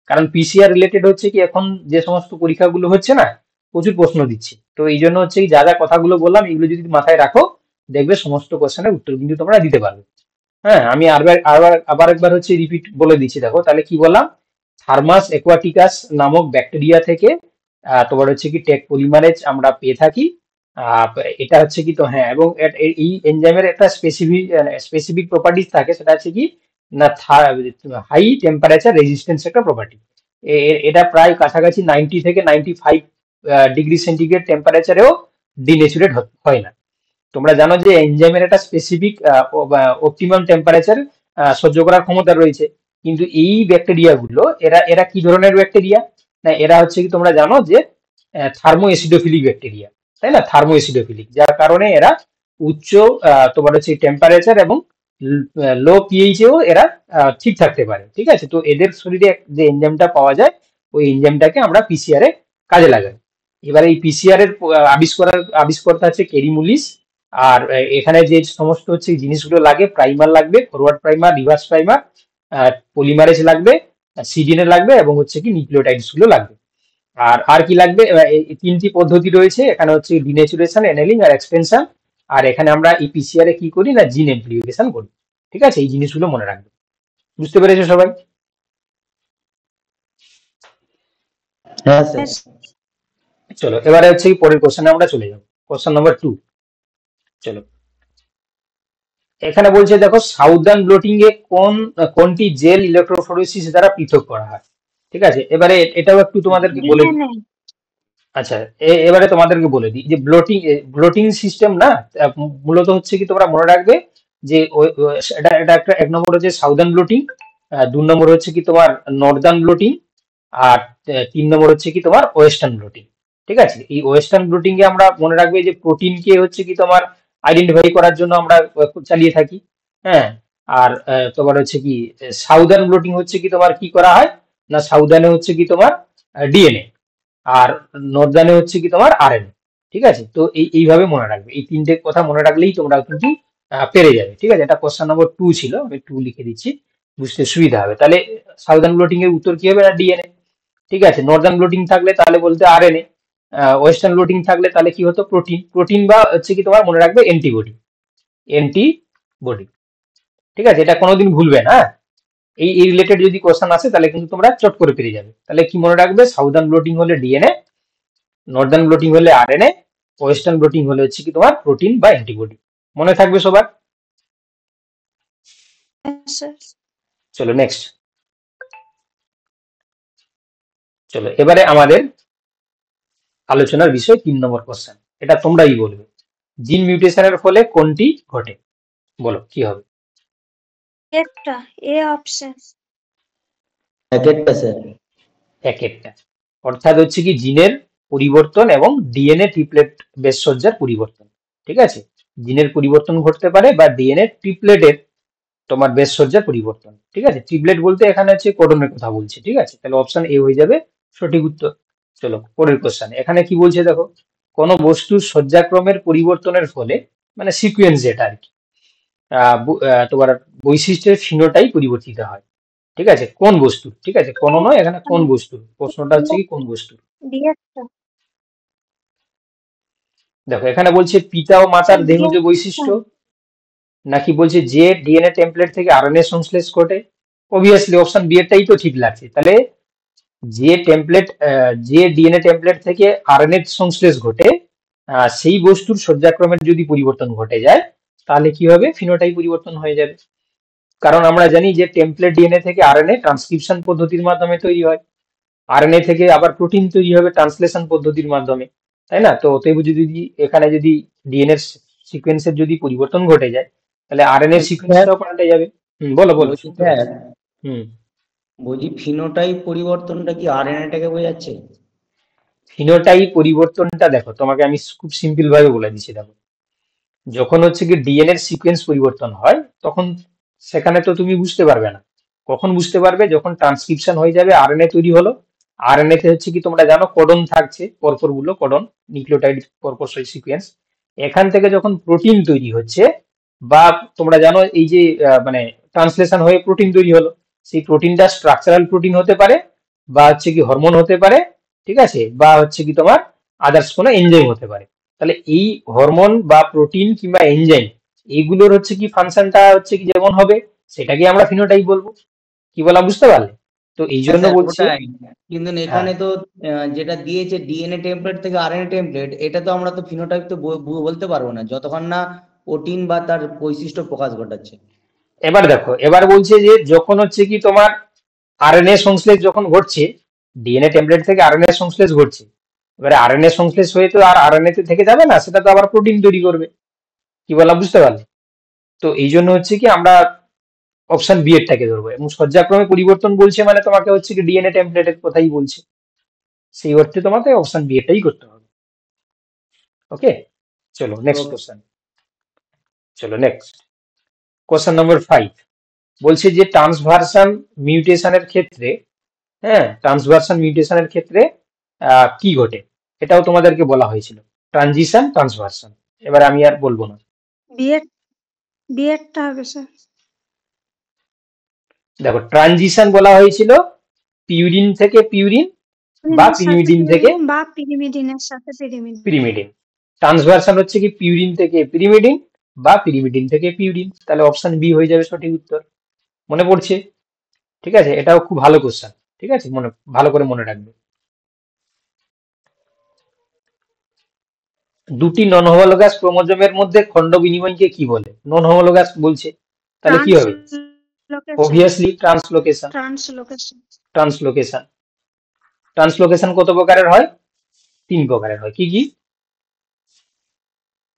কারণ পিসিআর রিলেটেড হচ্ছে কি এখন যে সমস্ত পরীক্ষাগুলো হচ্ছে না, প্রচুর প্রশ্ন দিচ্ছে। তো এই জন্য হচ্ছে কি যা যা কথাগুলো বললাম এগুলো যদি মাথায় রাখো, দেখবে সমস্ত কোশ্চেনের উত্তর কিন্তু তোমরা দিতে পারবে। হ্যাঁ, আমি আবার একবার হচ্ছে রিপিট বলে দিচ্ছি, দেখো তাহলে কি বললাম। থার্মাস অ্যাকুয়াটিকাস নামক ব্যাকটেরিয়া থেকে তোমার হচ্ছে কি টেক পলিমারেজ আমরা পেয়ে থাকি। আহ, এটা হচ্ছে কি তো হ্যাঁ, এবং এই এনজাইমের একটা স্পেসিফিক প্রপার্টিজ থাকে, সেটা হচ্ছে কি না হাই টেম্পারেচার রেজিস্ট্যান্স একটা প্রপার্টি। এটা প্রায় কাছাকাছি 90 থেকে 95 ডিগ্রি সেন্টিগ্রেড টেম্পারেচারেও ডিনেচুরেট হয় না। তোমরা জানো যে এনজাইমের একটা স্পেসিফিক অপটিমাম টেম্পারেচার সহ্য করার ক্ষমতা রয়েছে। কিন্তু এই ব্যাকটেরিয়া গুলো এরা এরা কি ধরনের ব্যাকটেরিয়া, না এরা হচ্ছে কি তোমরা জানো যে থার্মো এসিডোফিলিক ব্যাকটেরিয়া, তাই না, থার্মো এসিডোফিলিক, যার কারণে এরা উচ্চ তোমার হচ্ছে টেম্পারেচার এবং লো পিএইচ এও এরা ঠিক থাকতে পারে। ঠিক আছে, তো এদের শরীরে যে এনজাইমটা পাওয়া যায়, ওই এনজাইমটাকে আমরা পিসিআর এ কাজে লাগাই। এবার এই পিসিআর এর আবিষ্কর্তা হচ্ছে কেরি মুলিস। আর এখানে যে সমস্ত হচ্ছে জিনিসগুলো লাগে, প্রাইমার লাগবে, forward primer, reverse primer, polymerase লাগবে, সিডিএনএ লাগবে, এবং হচ্ছে কি নিউক্লিওটাইডস গুলো লাগবে। আর আর কি লাগবে, এই তিনটি পদ্ধতি রয়েছে এখানে, হচ্ছে ডিনেচুরেশন, এনেলিং আর এক্সটেনশন। আর এখানে আমরা এই পিসিআর এ কি করি না, জিন এমপ্লিফিকেশন করি। ঠিক আছে, এই জিনিসগুলো মনে রাখবে। বুঝতে পেরেছো সবাই? হ্যাঁ স্যার। চলো এবারে হচ্ছে কি পরের কোশ্চেনে আমরা চলে যাবো, কোশ্চেন নাম্বার 2। চলো, এখানে বলছে দেখো সাউদার্ন ব্লোটিং এ কোনটি জেল ইলেকট্রোফোরেসিস দ্বারা পৃথক করা হয়। ঠিক আছে, এবারে এটাও একটু তোমাদেরকে বলে দিই। ডিএনএ। আচ্ছা, এবারে তোমাদেরকে বলে দিই যে ব্লোটিং সিস্টেম না, মূলত হচ্ছে কি তোমরা মনে রাখবে যে এটা এটা একটা 1 নম্বর হচ্ছে সাউদার্ন ব্লোটিং, 2 নম্বর হচ্ছে কি তোমার নর্দার্ন ব্লোটিং, আর 3 নম্বর হচ্ছে কি তোমার ওয়েস্টার্ন ব্লোটিং। ঠিক আছে, এই ওয়েস্টার্ন ব্লোটিং এ আমরা মনে রাখবে যে প্রোটিনকে হচ্ছে কি তোমার আইডেন্টিফাই করার জন্য আমরা চালিয়ে থাকি। হ্যাঁ, আর তোমার হচ্ছে কি সাউদার্ন ব্লোটিং হচ্ছে কি তোমার কি করা হয় না, সাউদার্নে হচ্ছে কি তোমার ডিএনএ, আর নর্দার্নে হচ্ছে কি তোমার আরএনএ। ঠিক আছে, তো এইভাবে মনে রাখবে, এই তিনটে কথা মনে রাখলেই তোমরা কিন্তু পেরে যাবে। ঠিক আছে, এটা কোশ্চেন নম্বর 2 ছিল, আমি 2 লিখে দিচ্ছি, বুঝতে সুবিধা হবে। তাহলে সাউদার্ন ব্লোটিং এর উত্তর কি হবে, না ডিএনএ। ঠিক আছে, নর্দার্ন ব্লটিং থাকলে তাহলে বলতে আরএনএ, ওয়েস্টার্ন ব্লটিং থাকলে তাহলে কি হতো প্রোটিন, প্রোটিন বা হচ্ছে কি তোমার মনে রাখবে অ্যান্টিবডি, অ্যান্টিবডি। ঠিক আছে, এটা কোনোদিন ভুলবে না। এই রিলেটেড যদি কোশ্চেন আসে তাহলে কিন্তু তোমরা চট করে পেরে যাবে। তাহলে কি মনে রাখবে, সাউদার্ন ব্লটিং হলে ডিএনএ, নর্দার্ন ব্লটিং হলে আরএনএ, ওয়েস্টার্ন ব্লটিং হলে হচ্ছে কি তোমার প্রোটিন বা অ্যান্টিবডি। মনে থাকবে সবার? স্যার। চলো নেক্সট। চলো এবারে আমাদের আলোচনার বিষয় 3 নম্বর কোশ্চেন, এটা তোমরাই বলবে। জিন মিউটেশনের ফলে কোনটি ঘটে? বলো কি হবে? একটা এ অপশন। এক একটা স্যার। এক একটা, অর্থাৎ হচ্ছে কি জিনের পরিবর্তন এবং ডিএনএ ট্রিপলেট বেশসজ্জার পরিবর্তন। ঠিক আছে, জিনের পরিবর্তন ঘটতে পারে বা ডিএনএ ট্রিপলেটের তোমার বেশসজ্জার পরিবর্তন। ঠিক আছে, ট্রিপলেট বলতে এখানে হচ্ছে কোডনের কথা বলছে। ঠিক আছে, তাহলে অপশন এ হয়ে যাবে সঠিক উত্তর। চলো পরের কোশ্চেন, এখানে কি বলছে দেখো, কোন বস্তুর সজ্জাক্রমের পরিবর্তনের ফলে, মানে সিকুয়েন্স যেটা আর কি, তোমার বৈশিষ্ট্যের ফিনোটাই পরিবর্তিত হয়। ঠিক আছে, কোন বস্তু, ঠিক আছে কোন নয়, এখানে কোন বস্তু, প্রশ্নটা হচ্ছে কি কোন বস্তু। বি একটা। দেখো এখানে বলছে পিতা ও মাতার দেহজ বৈশিষ্ট্য, নাকি বলছে যে ডিএনএ টেমপ্লেট থেকে আরএনএ সংশ্লেষ ঘটে। অবভিয়াসলি অপশন বি এরটাই তো ঠিক লাগছে। তাহলে যে টেমপ্লেট, যে ডিএনএ টেমপ্লেট থেকে আরএনএ সংশ্লেষ ঘটে, সেই বস্তুর সজ্জাক্রমের যদি পরিবর্তন ঘটে যায় তাহলে কি হবে, ফিনোটাইপ পরিবর্তন হয়ে যাবে। কারণ আমরা জানি যে টেমপ্লেট ডিএনএ থেকে আরএনএ ট্রান্সক্রিপশন পদ্ধতির মাধ্যমে তৈরি হয়, আরএনএ থেকে আবার প্রোটিন তৈরি হবে ট্রান্সলেশন পদ্ধতির মাধ্যমে, তাই না? তো অতএব যদি এখানে যদি ডিএনএ সিকোয়েন্সের যদি পরিবর্তন ঘটে যায় তাহলে আরএনএ সিকোয়েন্সটাও পাল্টে যাবে। বলো বলো, বলছি শুনতে স্যার, পাচ্ছি। হুম, বলছি ফিনোটাইপ পরিবর্তনটা কি আরএনএটাকে বোঝাচ্ছে? ফিনোটাইপ পরিবর্তনটা দেখো তোমাকে আমি খুব সিম্পল ভাবে বলে দিচ্ছি। দেখো যখন হচ্ছে কি ডিএনএ এর সিকোয়েন্স পরিবর্তন হয় তখন সেখানে তো তুমি বুঝতে পারবে না। কখন বুঝতে পারবে, যখন ট্রান্সক্রিপশন হয়ে যাবে, আরএনএ তৈরি হলো, আরএনএ তে হচ্ছে কি তোমরা জানো কোডন থাকছে, পরপর গুলো কোডন, নিউক্লিওটাইড পরপর সিকোয়েন্স। এখান থেকে যখন প্রোটিন তৈরি হচ্ছে, বা তোমরা জানো এই যে মানে ট্রান্সলেশন হয়ে প্রোটিন তৈরি হলো, সেই প্রোটিনটা স্ট্রাকচারাল প্রোটিন হতে পারে, বা হচ্ছে কি হরমোন হতে পারে, ঠিক আছে, বা হচ্ছে কি তোমার আদার্স কোনো এনজাইম হতে পারে। তাহলে এই হরমোন বা প্রোটিন কিংবা এনজাইম, এইগুলোর হচ্ছে কি ফাংশনটা হচ্ছে কি যেমন হবে সেটাকে আমরা ফিনোটাইপ বলবো। কি বলা, বুঝতে পারলে? তো এই হ্যাঁ জন্য স্যার বলছি। ওটাই, কিন্তু হ্যাঁ, এখানে তো যেটা দিয়েছে ডিএনএ টেমপ্লেট থেকে আরএনএ টেমপ্লেট, এটা তো আমরা তো ফিনোটাইপ তো বলতে পারবো না যতক্ষণ না প্রোটিন বা তার বৈশিষ্ট্য প্রকাশ ঘটাচ্ছে। এবার দেখো, এবার বলছে যে যখন হচ্ছে কি তোমার আরএনএ সংশ্লেষ যখন ঘটছে, ডিএনএ টেমপ্লেট থেকে আরএনএ সংশ্লেষ ঘটছে, এবারে আরএনএ সংশ্লেষ হয়ে তো আর আরএনএ তে থেকে যাবে না, সেটা তো আবার প্রোটিন তৈরি করবে। কি বলা, বুঝতে পারলে? তো এই জন্য হচ্ছে কি আমরা অপশন বি এরটাকে ধরবো, এবং সজ্জাক্রমে পরিবর্তন বলছে মানে তোমাকে হচ্ছে কি ডিএনএ টেমপ্লেটের কথাই বলছে, সেই অর্থে তোমাকে অপশন বি এটাই করতে হবে। ওকে, চলো নেক্সট ওকে। কোশ্চেন। চলো নেক্সট কোশ্চেন নম্বর 5, বলছে যে ট্রান্সভার্সন মিউটেশনের ক্ষেত্রে, হ্যাঁ ট্রান্সভার্সন মিউটেশনের ক্ষেত্রে কি ঘটে, এটাও তোমাদেরকে বলা হয়েছিল, ট্রানজিশন ট্রান্সভার্সন। এবার আমি আর বলবো না। বি একটা হবে স্যার। দেখো ট্রানজিশন বলা হয়েছিল পিউরিন থেকে পিউরিন বা পিরিমিডিন থেকে বা পিরিমিডিনের সাথে পিরিমিডিন। পিরিমিডিন। ট্রান্সভার্সন হচ্ছে কি পিউরিন থেকে পিরিমিডিন বা পিরিমিডিন থেকে পিউরিন। তাহলে অপশন বি হয়ে যাবে সঠিক উত্তর। মনে পড়ছে? ঠিক আছে, এটাও খুব ভালো কোশ্চেন। ঠিক আছে, মনে ভালো করে মনে রাখবে। দুটি নন হোমোলোগাস ক্রোমোজোমের মধ্যে খন্ড বিনিময়কে কি বলে? নন হোমোলোগাস বলছে, তাহলে কি হবে? Obviously translocation. Translocation. Translocation, translocation কত প্রকারের হয়? 3 প্রকারের হয়। কি কি?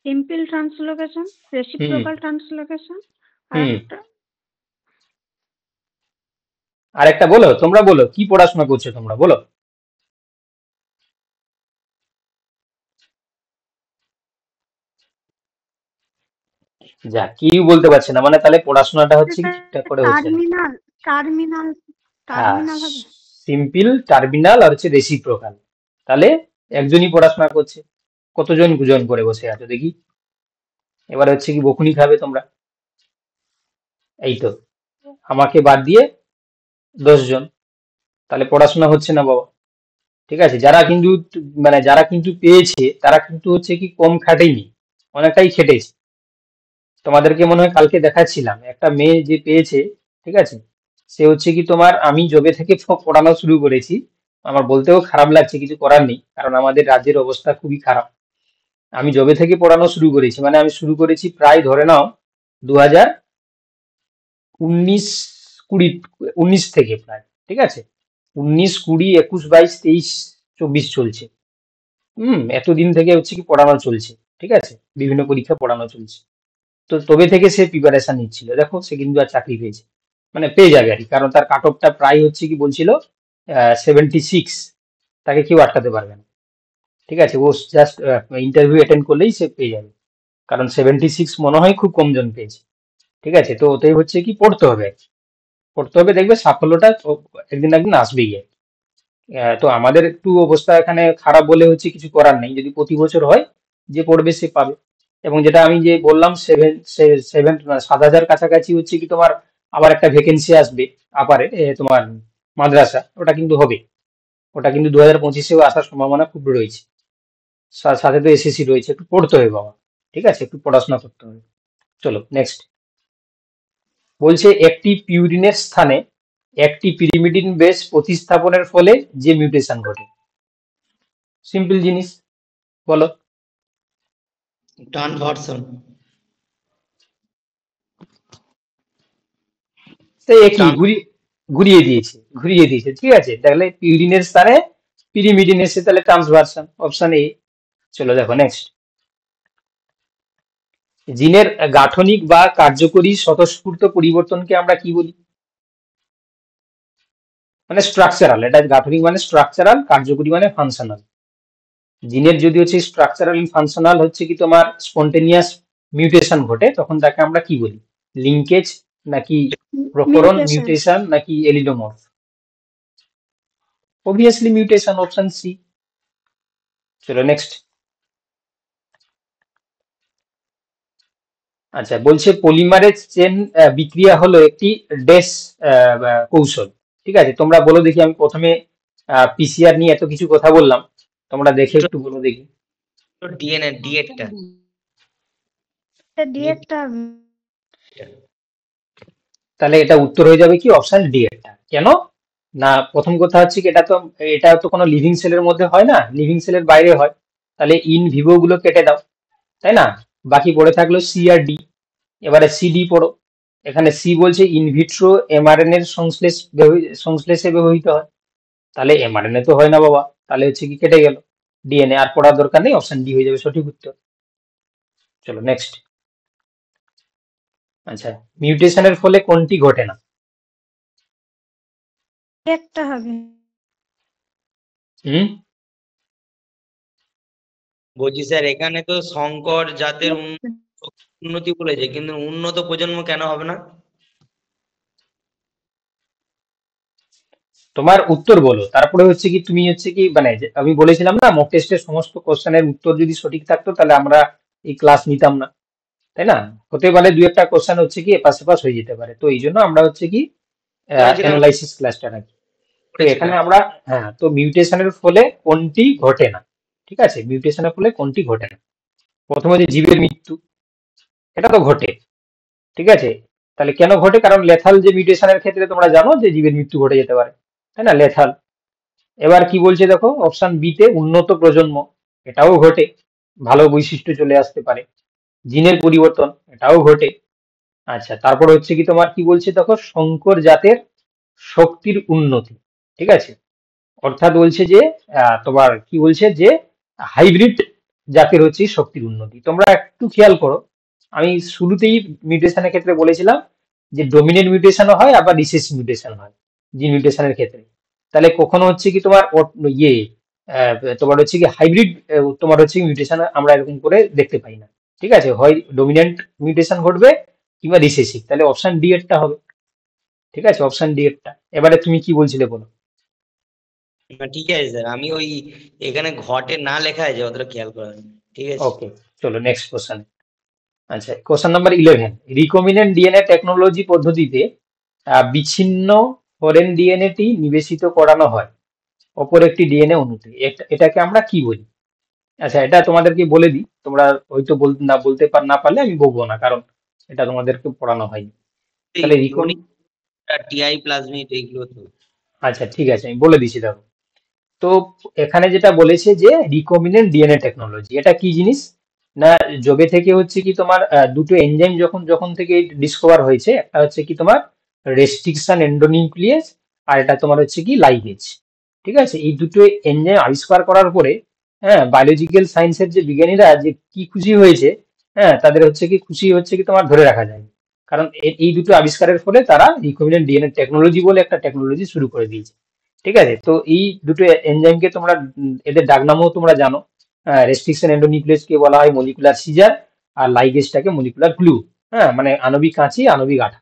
সিম্পল ট্রান্সলোকেশন, রেসিপ্রোকাল ট্রান্সলোকেশন, আর একটা আরেকটা বলো, তোমরা বলো কি পড়াশোনা করছো তোমরা, বলো। যা কেউ বলতে পারছে না, মানে তাহলে পড়াশোনাটা হচ্ছে কি ঠিকঠাক করে হচ্ছে না। টার্মিনাল টার্মিনাল হ্যাঁ, টার্মিনাল হবে। সিম্পল, টার্মিনাল আর হচ্ছে রেসিপ্রোকাল। তাহলে একজনই পড়াশোনা করছে, কতজন গুজন করে বসে আছো দেখি? এবার হচ্ছে কি বকুনি খাবে তোমরা। এই তো আমাকে বাদ দিয়ে 10 জন, তাহলে পড়াশোনা হচ্ছে না বাবা। ঠিক আছে, যারা কিন্তু মানে যারা কিন্তু পেয়েছে তারা কিন্তু হচ্ছে কি কম খাটেনি, অনেকটাই খেটেছে। তোমাদেরকে মনে হয় কালকে দেখাচ্ছিলাম একটা মেয়ে যে পেয়েছে, ঠিক আছে, সে হচ্ছে কি তোমার, আমি যবে থেকে পড়ানো শুরু করেছি, আমার বলতেও খারাপ লাগছে, কিছু করার নেই, কারণ আমাদের রাজ্যের অবস্থা খুবই খারাপ। আমি যবে থেকে পড়ানো শুরু করেছি, মানে আমি শুরু করেছি প্রায় ধরে নাও 2019 20 19 থেকে প্রায়, ঠিক আছে, 19 20 21 22 23 24 চলছে। এতদিন থেকে হচ্ছে কি পড়ানো চলছে, ঠিক আছে, বিভিন্ন পরীক্ষা পড়ানো চলছে। তো তবে থেকে সে প্রিপারেশন নিচ্ছিল, দেখো সে কিন্তু আর চাকরি পেয়েছে, মানে পেয়ে যাবে আর কি, কারণ তার কাট অফটা প্রায় হচ্ছে কি বলছিল 76, তাকে কেউ আটকাতে পারবে না, ঠিক আছে, ও জাস্ট ইন্টারভিউ অ্যাটেন্ড করলেই সে পেয়ে যাবে, কারণ 76 মনে হয় খুব কম জন পেয়েছে, ঠিক আছে। তো ওটাই হচ্ছে কি পড়তে হবে আর কি। পড়তে হবে, দেখবে সাফল্যটা একদিন না একদিন আসবেই আর কি। তো আমাদের একটু অবস্থা এখানে খারাপ বলে হচ্ছে কিছু করার নেই, যদি প্রতি বছর হয় যে পড়বে সে পাবে। এবং যেটা আমি যে বললাম 7,000 কাছাকাছি হচ্ছে কি তোমার আবার একটা ভ্যাকেন্সি আসবে আপারে, তোমার মাদ্রাসা, ওটা কিন্তু হবে, ওটা কিন্তু 2025-এও আসার সম্ভাবনা খুব রয়েছে। সাথে তো এসএসসি রয়েছে, একটু পড়তে হবে বাবা, ঠিক আছে, একটু পড়াশোনা করতে হবে। চলো নেক্সট। বলছে একটি পিউরিনের স্থানে একটি পিরিমিডিন বেস প্রতিস্থাপনের ফলে যে মিউটেশন ঘটে। সিম্পল জিনিস, বলো। ট্রান্সভার্সন। তো একই ঘুরিয়ে দিয়েছে, ঠিক আছে, তাহলে পিউরিনের স্থানে পিরিমিডিন এসে তাহলে ট্রান্সভার্সন, অপশন এ। চলো দেখো নেক্সট। জিনের গাঠনিক বা কার্যকরী স্বতঃস্ফূর্ত পরিবর্তনকে আমরা কি বলি? মানে স্ট্রাকচারাল, এটা গাঠনিক মানে স্ট্রাকচারাল, কার্যকরী মানে ফাংশনাল। জিনের যদি হচ্ছে স্ট্রাকচারাল ফাংশনাল হচ্ছে কি তোমার স্পন্টেনিয়াস মিউটেশন ঘটে, তখন তাকে আমরা কি বলি? লিঙ্কেজ, নাকি প্রকরণ মিউটেশন। মিউটেশন, নাকি allelomorph? Obviously mutation, option C. চলো নেক্সট। আচ্ছা, বলছে পলিমারেজ চেন বিক্রিয়া হলো একটি ড্যাশ কৌশল, ঠিক আছে, তোমরা বলো দেখি। আমি প্রথমে পিসিআর নিয়ে এত কিছু কথা বললাম, তোমরা দেখে একটু বলো দেখি। ডিএনএ ডিএটা ডিএটা তাহলে এটা উত্তর হয়ে যাবে কি অপশন ডি এরটা। কেন না? প্রথম কথা হচ্ছে কি এটা তো কোনো লিভিং সেলের মধ্যে হয় না, লিভিং সেলের বাইরে হয়, তাহলে ইন ভিভো গুলো কেটে দাও, তাই না? বাকি পড়ে থাকলো সি আর ডি। এবারে সিডি পড়ো। এখানে সি বলছে ইনভিট্রো এমআরএনএ এর সংশ্লেষে ব্যবহৃত হয়, তাহলে এমআরএনএ তো হয় না বাবা, তাহলে হচ্ছে কি কেটে গেল, ডিএনএ আর পড়ার দরকার নেই, অপশন ডি হয়ে যাবে সঠিক উত্তর। চলো নেক্সট। আচ্ছা, মিউটেশনের ফলে কোনটি ঘটে না? একটা হবে। হুম বলছি স্যার, এখানে তো সংকর জাতের উন্নতি বলেছে, কিন্তু উন্নত প্রজন্ম কেন হবে না? তোমার উত্তর বলো, তারপরে হচ্ছে কি তুমি হচ্ছে কি মানে আমি বলেছিলাম না মক টেস্টের সমস্ত কোশ্চেনের উত্তর যদি সঠিক থাকতো তাহলে আমরা এই ক্লাস নিতাম না, তাই না? হতে পারে দুই একটা কোশ্চেন হচ্ছে কি এপাশ সেপাশ হয়ে যেতে পারে, তো এই জন্য আমরা হচ্ছে কি অ্যানালাইসিস ক্লাসটা রাখি। তো এখানে আমরা, হ্যাঁ, তো মিউটেশনের ফলে কোনটি ঘটে না, ঠিক আছে, মিউটেশনের ফলে কোনটি ঘটে না। প্রথমে যে জীবের মৃত্যু, এটা তো ঘটে, ঠিক আছে, তাহলে কেন ঘটে? কারণ লেথাল যে মিউটেশনের ক্ষেত্রে তোমরা জানো যে জীবের মৃত্যু ঘটে যেতে পারে, তাই না, লেথাল। এবার কি বলছে দেখো, অপশন বি তে উন্নত প্রজন্ম, এটাও ঘটে, ভালো বৈশিষ্ট্য চলে আসতে পারে। জিনের পরিবর্তন, এটাও ঘটে। আচ্ছা, তারপর হচ্ছে কি তোমার কি বলছে দেখো, সংকর জাতের শক্তির উন্নতি, ঠিক আছে, অর্থাৎ বলছে যে তোমার কি বলছে যে হাইব্রিড জাতের হচ্ছে শক্তির উন্নতি। তোমরা একটু খেয়াল করো, আমি শুরুতেই মিউটেশনের ক্ষেত্রে বলেছিলাম যে ডোমিনেন্ট মিউটেশনও হয় আবার রিসেসিভ মিউটেশন হয় জিন মিউটেশনের ক্ষেত্রে। তাহলে কখনো হচ্ছে কি তোমার ইয়ে তোমার হচ্ছে কি হাইব্রিড, তোমার হচ্ছে মিউটেশন আমরা এরকম করে দেখতে পাই না, ঠিক আছে, হয় ডোমিনেন্ট মিউটেশন ঘটবে কিংবা রিসেসিভ, তাহলে অপশন ডি এরটা হবে, ঠিক আছে, অপশন ডি এরটা। এবারে তুমি কি বলছিলে বলো। ঠিক আছে স্যার, আমি ওই এখানে ঘটে না লেখা আছে অতটা খেয়াল করা হয়নি। ঠিক আছে। ওকে, চলো নেক্সট কোশ্চেন। আচ্ছা, question number 11। Recombinant DNA technology পদ্ধতিতে বিচ্ছিন্ন ফরেন ডিএনএ টি নিবেশিত করানো হয় অপর একটি ডিএনএ অণুতে, এটাকে আমরা কি বলি? আচ্ছা, এটা তোমাদেরকে বলে দিই, তোমরা হয়তো বলতে না পারলে আমি বলবো না, কারণ এটা তোমাদেরকে পড়ানো হয়নি। তাহলে টিআই প্লাজমিড এইগুলো তো। আচ্ছা ঠিক আছে, আমি বলে দিচ্ছি দেখো। তো এখানে যেটা বলেছে যে রিকম্বিনেন্ট ডিএনএ টেকনোলজি, এটা কি জিনিস না, জবে থেকে হচ্ছে কি তোমার দুটো এনজাইম যখন থেকে ডিসকভার হয়েছে, একটা হচ্ছে কি তোমার রেস্ট্রিকশন এন্ডোনিউক্লিয়েজ, আর এটা তোমার হচ্ছে কি লাইগেজ। ঠিক আছে, এই দুটো এনজাইম আবিষ্কার করার পরে হ্যাঁ, বায়োলজিক্যাল সায়েন্সের যে বিজ্ঞানীরা যে কি খুশি হয়েছে, হ্যাঁ তাদের হচ্ছে কি খুশি হচ্ছে কি তোমার ধরে রাখা যায়, কারণ এই দুটো আবিষ্কারের ফলে তারা রিকম্বিনেন্ট ডিএনএ টেকনোলজি বলে একটা টেকনোলজি শুরু করে দিয়েছে। ঠিক আছে, তো এই দুটো এনজাইমকে তোমরা এদের ডাকনামও তোমরা জানো, রেস্ট্রিকশন এন্ডোনিউক্লিয়েজ কে বলা হয় মলিকুলার সিজার, আর লাইগেজটাকে মলিকুলার গ্লু, হ্যাঁ মানে আণবিক কাঁচি, আণবিক আঠা।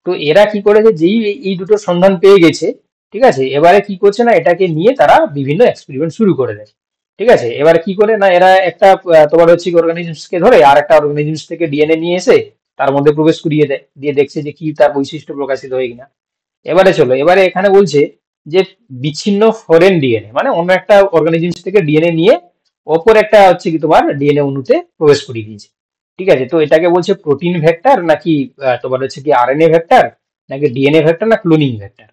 তো এরা কি করেছে, যেই এই দুটো সন্ধান পেয়ে গেছে, ঠিক আছে, এবারে কি করছে না, এটাকে নিয়ে তারা বিভিন্ন এক্সপেরিমেন্ট শুরু করে দেয়। ঠিক আছে, এবারে কি করে না, এরা একটা তোমার হচ্ছে অর্গানিজমস কে ধরে আর একটা অর্গানিজমস থেকে ডিএনএ নিয়ে এসে তার মধ্যে প্রবেশ করিয়ে দেয়, দিয়ে দেখছে যে কি তার বৈশিষ্ট্য প্রকাশিত হয় কিনা। এবারে চলো, এবারে এখানে বলছে যে বিচ্ছিন্ন ফরেন ডিএনএ, মানে অন্য একটা অর্গানিজমস থেকে ডিএনএ নিয়ে অপর একটা হচ্ছে কি তোমার ডিএনএ অণুতে প্রবেশ করিয়ে দিয়েছে। ঠিক আছে, তো এটাকে বলছে প্রোটিন ভেক্টর নাকি তোমার হচ্ছে কি আরএনএ ভেক্টর, নাকি ডিএনএ ভেক্টর, না ক্লোনিং ভেক্টর।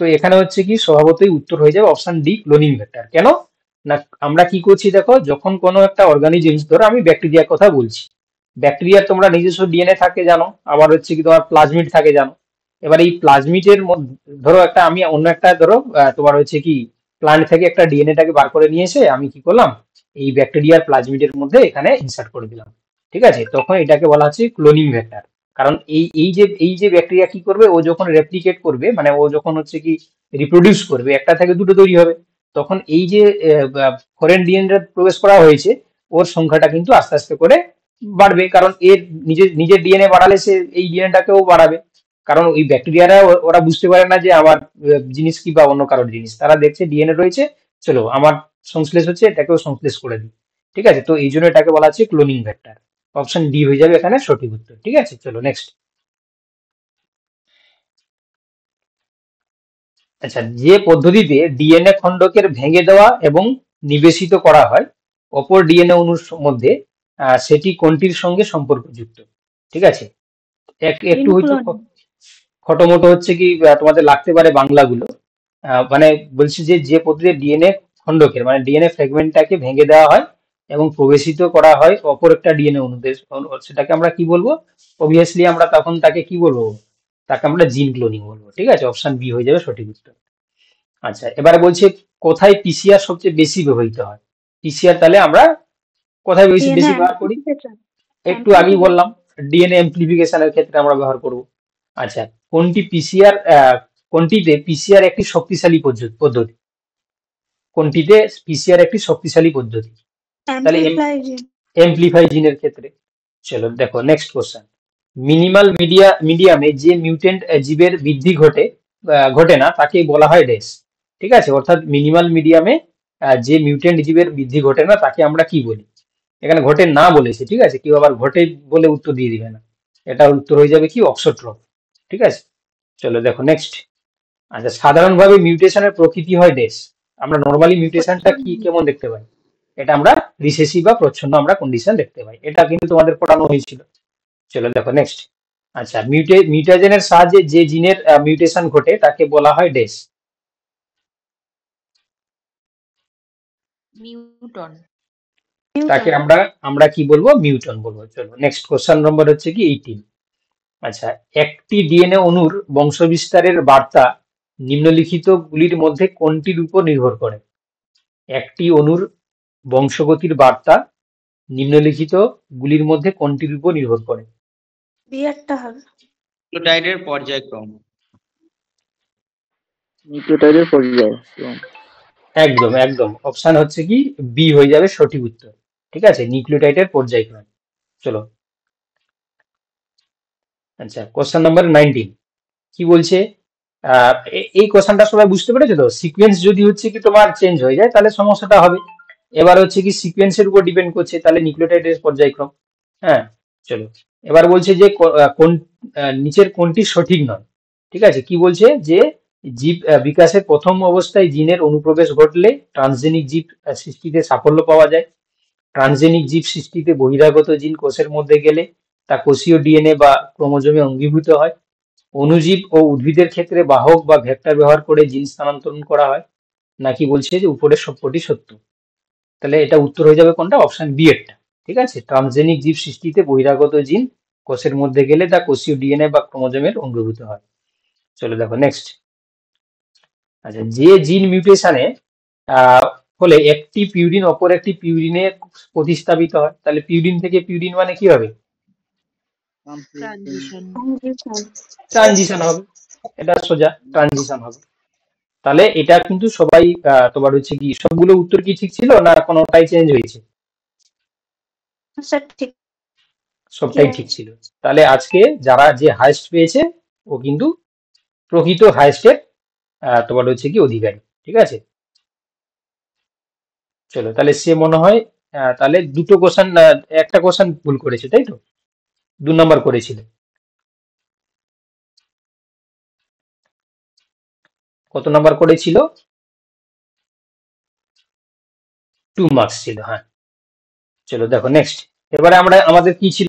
তো এখানে হচ্ছে কি স্বভাবতই উত্তর হয়ে যাবে অপশন ডি, ক্লোনিং ভেক্টর। কেন না, আমরা কি করছি দেখো, যখন কোনো একটা অর্গানিজমস, ধরো আমি ব্যাকটেরিয়ার কথা বলছি, ব্যাকটেরিয়ার তোমরা নিজস্ব ডিএনএ থাকে জানো, আবার হচ্ছে কি তোমার প্লাজমিড থাকে জানো। এবার এই প্লাজমিডের ধরো একটা আমি অন্য একটা ধরো তোমার হচ্ছে কি প্লান্ট থেকে একটা ডিএনএটাকে বার করে নিয়ে এসে আমি কি করলাম, এই ব্যাকটেরিয়ার প্লাজমিডের মধ্যে এখানে ইনসার্ট করে দিলাম। ঠিক আছে, তখন এটাকে বলা হচ্ছে ক্লোনিং ভেক্টর। কারণ এই যে ব্যাকটেরিয়া কি করবে, ও যখন রেপ্লিকেট করবে, মানে ও যখন হচ্ছে কি রিপ্রোডিউস করবে, একটা থেকে দুটো তৈরি হবে, তখন এই যে ফরেন ডিএনএ প্রবেশ করা হয়েছে, ওর সংখ্যাটা কিন্তু আস্তে আস্তে করে বাড়বে, কারণ এর নিজের ডিএনএ বাড়ালে সে এই ডিএনএটাকেও বাড়াবে। কারণ ওই ব্যাকটেরিয়ারা ওরা বুঝতে পারে না যে আমার জিনিস কি বা অন্য কারোর জিনিস, তারা দেখছে ডিএনএ রয়েছে, চলো আমার সংশ্লেষ হচ্ছে, এটাকেও সংশ্লেষ করে দিই। ঠিক আছে, তো এই জন্য এটাকে বলা হচ্ছে ক্লোনিং ভেক্টর। অপশন ডি হয়ে যাবে এখানে সঠিক উত্তর। ঠিক আছে, চলো নেক্সট। আচ্ছা, যে পদ্ধতিতে ডিএনএ খণ্ডকের ভেঙে দেওয়া এবং নিবেশিত করা হয় অপর ডিএনএ অণুর মধ্যে, সেটি কোনটির সঙ্গে সম্পর্কযুক্ত? ঠিক আছে, একটু হয়তো ইনক্লোনিং। খটোমটো হচ্ছে কি তোমাদের লাগতে পারে বাংলাগুলো, মানে বলছি যে পদ্ধতিতে ডিএনএ খণ্ডকের মানে ডিএনএ ফ্র্যাগমেন্টটাকে ভেঙে দেওয়া হয় এবং প্রবেশিত করা হয় অপর একটা ডিএনএ অণুতে, সেটাকে আমরা কি বলবো? অবভিয়াসলি আমরা তখন তাকে কি বলবো, তাকে আমরা জিন ক্লোনিং বলবো। ঠিক আছে, অপশন বি হয়ে যাবে সঠিক উত্তর। আচ্ছা, এবারে বলছে কোথায় পিসিআর সবচেয়ে বেশি ব্যবহৃত হয়? পিসিআর তাহলে আমরা কোথায় বেশি ডিএনএ বেশি ব্যবহার করি? একটু আগেই বললাম, ডিএনএ এমপ্লিফিকেশনের ক্ষেত্রে আমরা ব্যবহার করব। আচ্ছা, কোনটিতে পিসিআর একটি শক্তিশালী পদ্ধতি? কোনটিতে পিসিআর একটি শক্তিশালী পদ্ধতি? তাহলে এমপ্লিফাই জিনের ক্ষেত্রে। চলো দেখো নেক্সট কোশ্চেন। মিনিমাল মিডিয়ামে যে মিউটেন্ট জীবের বৃদ্ধি ঘটে না তাকে বলা হয় ড্যাশ। ঠিক আছে, অর্থাৎ মিনিমাল মিডিয়ামে যে মিউটেন্ট জীবের বৃদ্ধি ঘটে না তাকে আমরা কি বলি? এখানে ঘটে না বলেছে, ঠিক আছে, কেউ আবার ঘটে বলে উত্তর দিয়ে দিবে না, এটা উত্তর হয়ে যাবে কি অক্সোট্রফ। ঠিক আছে, চলো দেখো নেক্সট। আচ্ছা, সাধারণভাবে মিউটেশনের প্রকৃতি হয় ড্যাশ। আমরা নর্মালি মিউটেশনটা কি কেমন দেখতে পাই? এটা আমরা রিসেসিভ বা প্রচ্ছন্ন আমরা কন্ডিশন দেখতে পাই, এটা কিন্তু তোমাদের পড়ানো হয়েছিল। চলো দেখো নেক্সট। আচ্ছা, মিউটাজেনের সাহায্যে যে জিনের মিউটেশন ঘটে তাকে বলা হয় ড্যাশ। মিউটন। তাকে আমরা কি বলবো? মিউটন বলবো। চলো নেক্সট কোশ্চেন নম্বর হচ্ছে কি 18। আচ্ছা, একটি ডিএনএ অণুর বংশবিস্তারের বার্তা নিম্নলিখিত গুলির মধ্যে কোনটির উপর নির্ভর করে? একটি অণুর বংশগতির বার্তা নিম্নলিখিত গুলির মধ্যে কোনটির উপর নির্ভর করে? বিয়ারটা হবে নিউক্লিওটাইডের পর্যায়ক্রম। নিউক্লিওটাইডের পর্যায়ক্রম। একদম একদম, অপশন হচ্ছে কি বি হয়ে যাবে সঠিক উত্তর। ঠিক আছে, নিউক্লিওটাইডের পর্যায়ক্রম। চলো আচ্ছা, কোশ্চেন নাম্বার 19 কি বলছে? এই কোশ্চেনটা সবাই বুঝতে পেরেছো তো? সিকোয়েন্স যদি হচ্ছে কি তোমার চেঞ্জ হয়ে যায় তাহলে সমস্যাটা হবে। এবার হচ্ছে কি সিকোয়েন্সের উপর ডিপেন্ড করছে, তাহলে নিউক্লিওটাইডের পর্যায়ক্রম। হ্যাঁ, চলো এবার বলছে যে কোন নিচের কোনটি সঠিক নয়। ঠিক আছে, কি বলছে যে জীব বিকাশের প্রথম অবস্থায় জিনের অনুপ্রবেশ ঘটলে ট্রান্সজেনিক জীব সৃষ্টিতে সাফল্য পাওয়া যায়। ট্রান্সজেনিক জীব সৃষ্টিতে বহিরাগত জিন কোষের মধ্যে গেলে তা কোষীয় ডিএনএ বা ক্রোমোজোমে অঙ্গীভূত হয়। অণুজীব ও উদ্ভিদের ক্ষেত্রে বাহক বা ভেক্টর ব্যবহার করে জিন স্থানান্তরণ করা হয়। নাকি বলছে যে উপরের সবকটি সত্য। তাহলে এটা উত্তর হয়ে যাবে কোনটা? অপশন বি এরটা। ঠিক আছে, ট্রান্সজেনিক জীব সৃষ্টিতে বহিরাগত জিন কোষের মধ্যে গেলে তা কোষীয় ডিএনএ বা ক্রোমোজোমের অঙ্গীভূত হয়। চলো দেখো নেক্সট। আচ্ছা, যে জিন মিউটেশনে ফলে একটি পিউরিন অপর একটি পিউরিনে প্রতিস্থাপিত হয়, তাহলে পিউরিন থেকে পিউরিন মানে কি হবে? ট্রানজিশন। ট্রানজিশন হবে, এটা সোজা ট্রানজিশন হবে। তাহলে এটা কিন্তু সবাই তোমার হচ্ছে কি সবগুলো উত্তর কি ঠিক ছিল না কোনোটাই চেঞ্জ হয়েছে? স্যার ঠিক সবটাই ঠিক ছিল। তাহলে আজকে যারা যে হাইস্ট পেয়েছে ও কিন্তু প্রকৃত হাইস্টের তোমার হচ্ছে কি অধিকারী। ঠিক আছে, চলো তাহলে সে মনে হয় তাহলে দুটো কোশ্চেন, একটা কোশ্চেন ভুল করেছে, তাই তো? 2 নম্বর করেছিল। কত নাম্বার করেছিল? 2 মার্কস ছিল। হ্যাঁ, চলো দেখো নেক্সট। এবারে আমরা আমাদের কি ছিল?